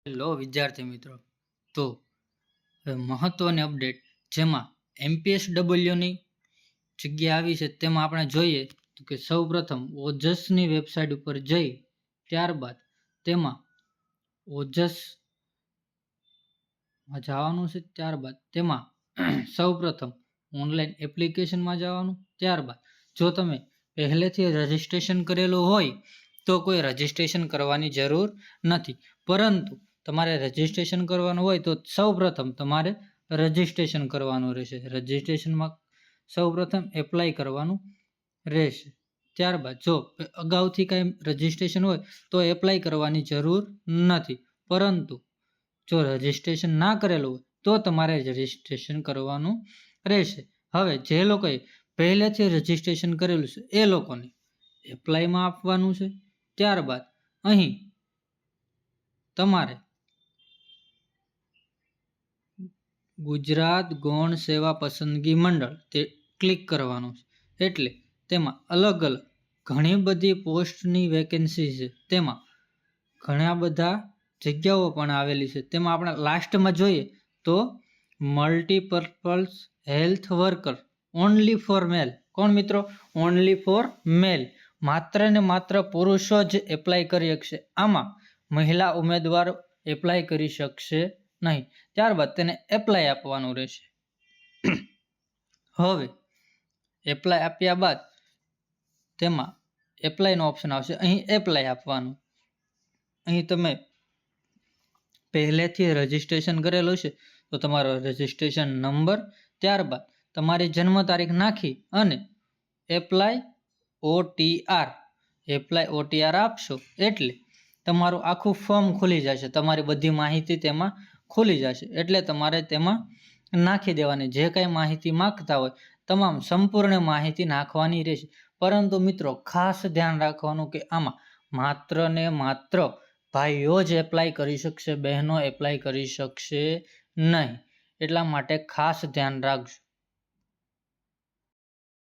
Hello વિદ્યાર્થી મિત્રો, તો હવે મહત્વની અપડેટ જેમાં MPSWની જગ્યા આવી છે તેમાં આપણે જોઈએ તો કે સૌપ્રથમ ઓજસની વેબસાઇટ ઉપર જઈ ત્યારબાદ તેમાં ઓજસમાં જવાનું છે. ત્યારબાદ તેમાં સૌપ્રથમ ઓનલાઈન એપ્લિકેશનમાં જવાનું. ત્યારબાદ જો તમે પહેલેથી રજિસ્ટ્રેશન કરેલું હોય તો કોઈ રજિસ્ટ્રેશન કરવાની જરૂર નથી, પરંતુ તમારે રજિસ્ટ્રેશન કરવાનું હોય તો સૌપ્રથમ તમારે રજિસ્ટ્રેશન કરવાનું રહેશે. રજિસ્ટ્રેશનમાં સૌપ્રથમ એપ્લાય કરવાનું રહેશે. ત્યારબાદ જો અગાઉથી કાંઈ રજિસ્ટ્રેશન હોય તો એપ્લાય કરવાની જરૂર નથી, પરંતુ જો રજિસ્ટ્રેશન ના કરેલું હોય તો તમારે રજિસ્ટ્રેશન કરવાનું રહેશે. હવે જે લોકોએ પહેલેથી રજિસ્ટ્રેશન કરેલું છે એ લોકોને એપ્લાયમાં આપવાનું છે. ત્યારબાદ અહીં તમારે ગુજરાત ગૌણ સેવા પસંદગી મંડળ તે ક્લિક કરવાનું છે. એટલે તેમાં અલગ અલગ ઘણી બધી પોસ્ટની વેકેન્સી છે, તેમાં ઘણા બધા જગ્યાઓ પણ આવેલી છે. તેમાં આપણે લાસ્ટમાં જોઈએ તો multipurpose health worker only for male. કોણ મિત્રો? Only for male. માત્ર ને માત્ર પુરુષો જ એપ્લાય કરી શકશે. આમાં મહિલા ઉમેદવારો એપ્લાય કરી શકશે નહીં. ત્યારબાદ તેને એપ્લાય આપવાનું રહેશે. હવે એપ્લાય આપ્યા બાદ તેમાં એપ્લાયનો ઓપ્શન આવશે. અહીં એપ્લાય આપવાનું. અહીં તમે પહેલેથી રજિસ્ટ્રેશન કરેલું છે તો તમારો રજિસ્ટ્રેશન નંબર, ત્યારબાદ તમારી જન્મ તારીખ નાખી અને એપ્લાય OTR આપશો એટલે તમારું આખું ફોર્મ ખુલી જશે. તમારી બધી માહિતી તેમાં ખુલી જશે. એટલે તમારે તેમાં નાખી દેવાની. જે કાંઈ માહિતી માગતા હોય તમામ સંપૂર્ણ માહિતી નાખવાની રહેશે. પરંતુ મિત્રો ખાસ ધ્યાન રાખવાનું કે આમાં માત્ર ને માત્ર ભાઈઓ જ એપ્લાય કરી શકશે, બહેનો એપ્લાય કરી શકશે નહીં. એટલા માટે ખાસ ધ્યાન રાખજો.